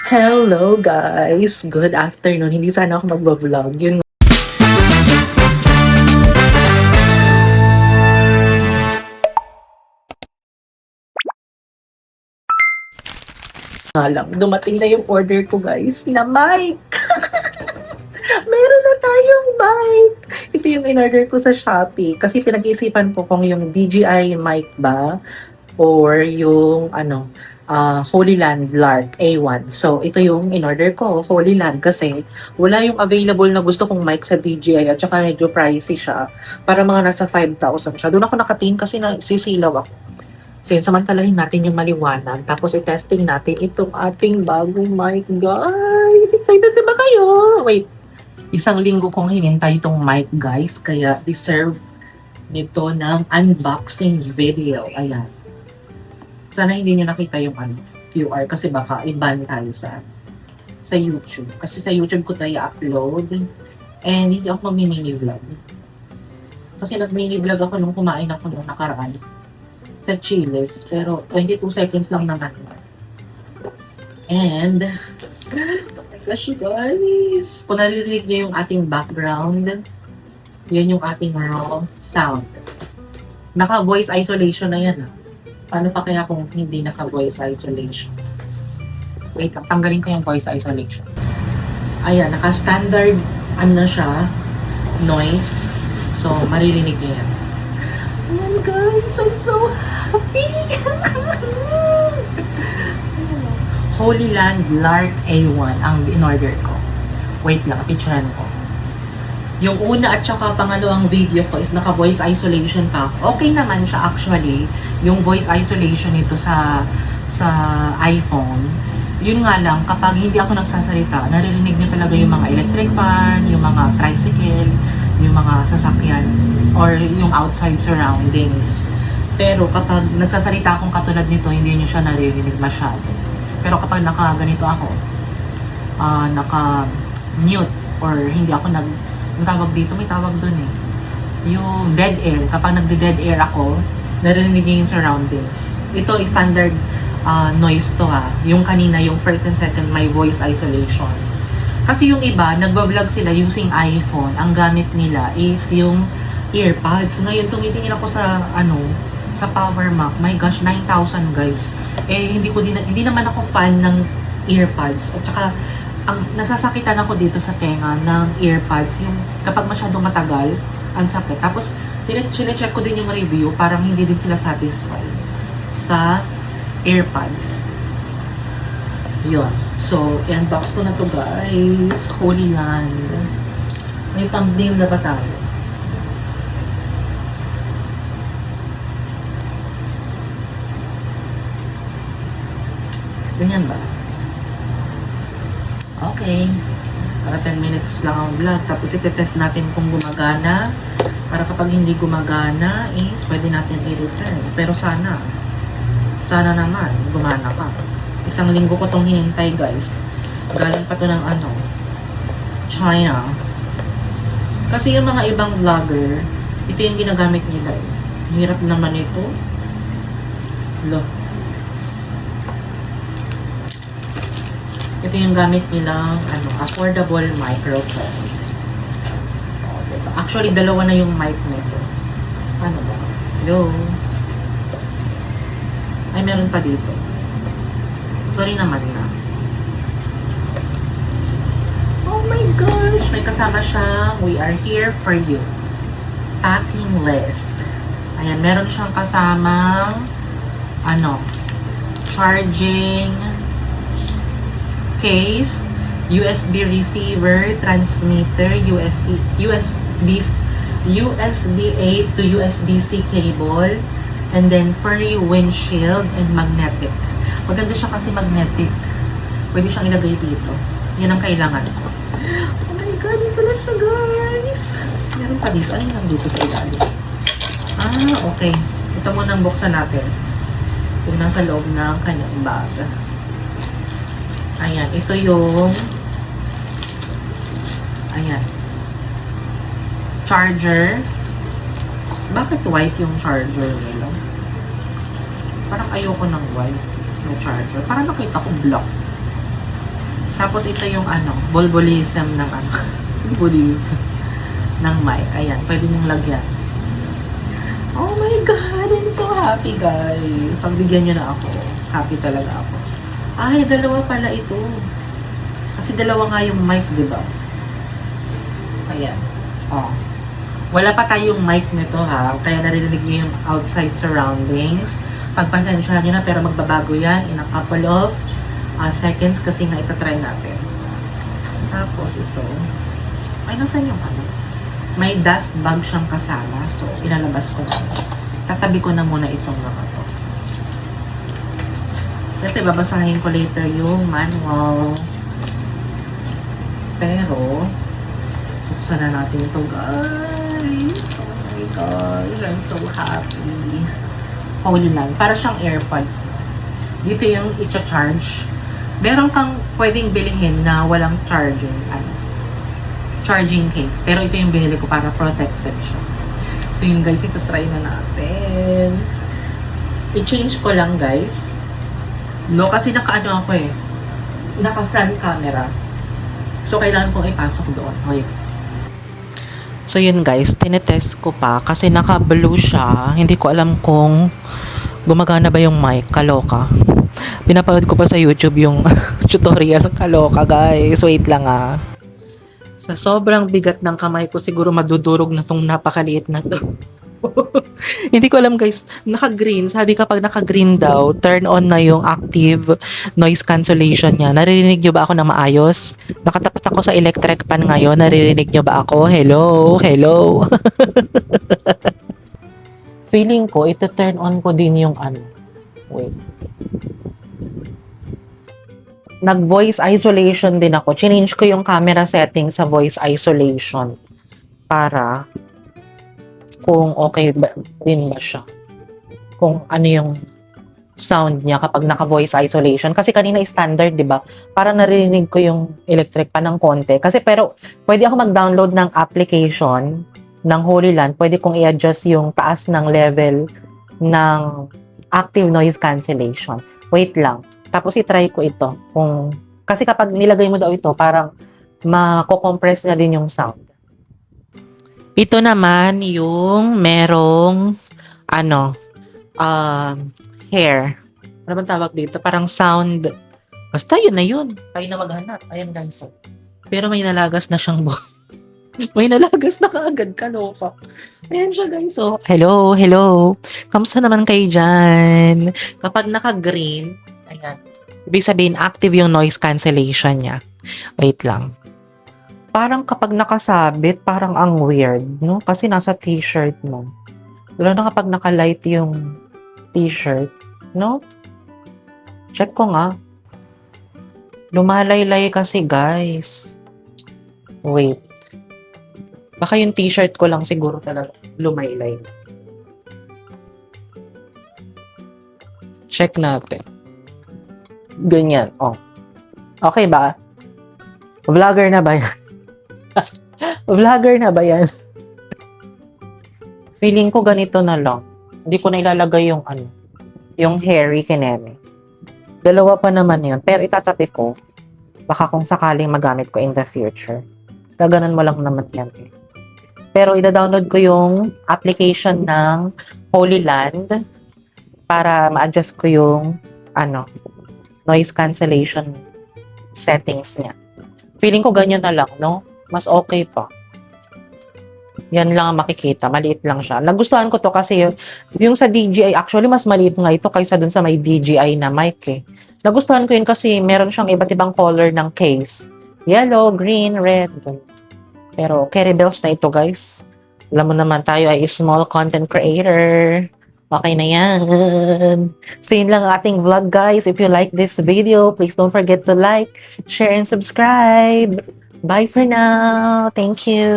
Hello guys! Good afternoon. Hindi sana ako magbablog. Yun nga lang. Dumating na yung order ko guys na mic. Meron na tayong mic. Ito yung in-order ko sa Shopee. Kasi pinag-iisipan ko kung yung DJI mic ba or yung Holy Land Lark A1. So, ito yung in-order ko, Holy Land, kasi wala yung available na gusto kong mic sa DJI at saka medyo pricey siya. Para mga nasa 5,000 siya. Doon ako nakatingin kasi sisilaw ako. So, yun, samantalahin natin yung maliwanag. Tapos, i-testing natin itong ating bagong mic, guys. Excited na ba kayo? Wait, isang linggo kong hinintay itong mic, guys. Kaya, deserve nito ng unboxing video. Ayan. Sana hindi nyo nakita yung QR kasi baka i-ban tayo sa YouTube. Kasi sa YouTube ko tayo upload and hindi ako mag-mini vlog. Kasi nag-mini vlog ako nung kumain ako nung nakaraan sa Chili's. Pero 22 seconds lang naman. And, oh my gosh, guys. Kung naririnig nyo yung ating background, yun yung ating raw sound. Naka-voice isolation na yan. Paano pa kaya kung hindi naka-voice isolation? Wait lang, tanggalin ko yung voice isolation. Ayan, naka-standard, siya, noise. So, maririnig niyo yan. Ayan guys, I'm so happy! Holy Land Lark A1 ang in-order ko. Wait lang, picturean ko. Yung una at saka pangalawang video ko is naka-voice isolation pa. Okay naman siya actually, yung voice isolation nito sa iPhone. Yun nga lang, kapag hindi ako nagsasalita, naririnig nyo talaga yung mga electric fan, yung mga tricycle, yung mga sasakyan, or yung outside surroundings. Pero kapag nagsasalita akong katulad nito, hindi nyo siya naririnig masyado. Pero kapag naka-ganito ako, naka-mute, or hindi ako ang tawag dito, may tawag dun eh. Yung dead air, kapag nagde-dead air ako, narinig niyo yung surroundings. Ito is standard noise to ha. Yung kanina, yung first and second, may voice isolation. Kasi yung iba, nagbablog sila using iPhone, ang gamit nila is yung earpods. Ngayon, tumitingin ako sa Power Mac. My gosh, 9,000 guys. Eh, hindi naman ako fan ng earpods. At saka, ang nasasakitan ako dito sa tenga ng earpods, yung kapag masyadong matagal, ang sakit. Tapos, check ko din yung review, parang hindi din sila satisfied sa earpods. Yun. So, i-unbox ko na to guys. Holy Land. May thumbnail na ba tayo? Ganyan ba? Okay. Para 10 minutes lang ang vlog. Tapos iti-test natin kung gumagana. Para kapag hindi gumagana is pwede natin i-return. Pero sana naman gumana pa. Isang linggo ko tong hinintay guys. Galing pa to ng China. Kasi yung mga ibang vlogger, ito yung ginagamit nila eh. Hirap naman ito. Look. Ito yung gamit nilang affordable microphone. Diba? Actually, dalawa na yung mic nito. Ano ba? Hello? Ay, meron pa dito. Sorry naman na. Oh my gosh! May kasama siyang We Are Here For You packing list. Ayan, meron siyang kasamang charging case, USB receiver, transmitter, USB-A to USB-C cable, and then furry windshield and magnetic. Maganda siya kasi magnetic. Pwede siyang ilagay dito. Yan ang kailangan ko. Oh my God, ito na siya guys. Meron pa dito. Ano yung nandito sa ilalim? Okay. Ito muna ang buksan natin. Kung nasa loob ng kanyang bag. Ayan, ito yung charger. Bakit white yung charger nila? Parang ayoko ng white yung charger. Parang nakita ko black. Tapos ito yung bulbulism ng bulbulism ng mic. Ayan, pwede niyong lagyan. Oh my God, I'm so happy, guys. Pagbigyan niyo na ako. Happy talaga ako. Ay, dalawa pala ito. Kasi dalawa nga yung mic, di ba? Ayan. Oh. Wala pa tayong mic nito, ha? Kaya narinig niyo yung outside surroundings. Pagpasensyahan niyo na, pero magbabago yan in a couple of seconds kasi nga itatry natin. Tapos ito. Ay, nasan yung may dust bag siyang kasama. So, ilalabas ko na. Tatabi ko na muna itong mga to. Dati, babasahin ko later yung manual. Pero, buksan na natin ito, guys. Oh my God. I'm so happy. Holy land. Para siyang AirPods. Dito yung i-charge. Meron kang pwedeng bilihin na walang charging case. Pero ito yung binili ko para protected siya. So yun guys, ito try na natin. I-change ko lang guys. No, kasi naka-ano ako eh. Naka-front camera. So kailangan kong ipasok doon. Okay. So yun guys, tinetest ko pa kasi naka-blue siya. Hindi ko alam kung gumagana ba yung mic. Kaloka. Pinapanood ko pa sa YouTube yung tutorial. Kaloka guys. Wait lang ah. Sa sobrang bigat ng kamay ko, siguro madudurog na tong napakaliit na to. Hindi ko alam guys, naka-green. Sabi kapag naka-green daw, turn on na yung active noise cancellation niya. Naririnig nyo ba ako na maayos? Nakatapat ako sa electric pan ngayon. Naririnig nyo ba ako? Hello? Hello? Feeling ko, ito turn on ko din yung wait. Nag-voice isolation din ako. Change ko yung camera settings sa voice isolation para kung okay ba, din ba siya. Kung ano yung sound niya kapag naka-voice isolation. Kasi kanina standard, di ba? Para narinig ko yung electric pa ng konti. Kasi pero, pwede ako mag-download ng application ng Holy Land. Pwede kong i-adjust yung taas ng level ng active noise cancellation. Wait lang. Tapos i-try ko ito. Kasi kapag nilagay mo daw ito, parang mako-compress na din yung sound. Ito naman yung merong hair. Ano bang tawag dito? Parang sound. Basta yun na yun. Tayo na maghanap. Ayan guys. Pero may nalagas na siyang boss. May nalagas na kaagad. Kaloka. Ayan siya guys. So, hello. Kamusta naman kayo dyan? Kapag naka-green, ayan. Ibig sabihin, active yung noise cancellation niya. Wait lang. Parang kapag nakasabit, parang ang weird, no? Kasi nasa t-shirt mo. Lalo na kapag naka-light yung t-shirt, no? Check ko nga. Lumalaylay kasi, guys. Wait. Baka yung t-shirt ko lang siguro talaga lumaylay. Check natin. Ganyan. Oh. Okay ba? Vlogger na ba yan? Vlogger na ba yan? Feeling ko ganito na lang. Hindi ko na ilalagay yung yung hairy kineme. Dalawa pa naman yun. Pero itatabi ko. Baka kung sakaling magamit ko in the future. Gaganon mo lang naman yan. Pero ida-download ko yung application ng Holy Land para ma-adjust ko yung noise cancellation settings niya. Feeling ko ganyan na lang, no? Mas okay pa. Yan lang ang makikita. Maliit lang siya. Nagustuhan ko to kasi yung sa DJI, actually mas maliit nga ito kaysa dun sa may DJI na mic eh. Nagustuhan ko yun kasi meron siyang iba't ibang color ng case. Yellow, green, red. Pero carry bells na ito guys. Alam mo naman tayo ay small content creator. Okay na yan. So yun lang ang ating vlog guys. If you like this video, please don't forget to like, share, and subscribe. Bye for now. Thank you.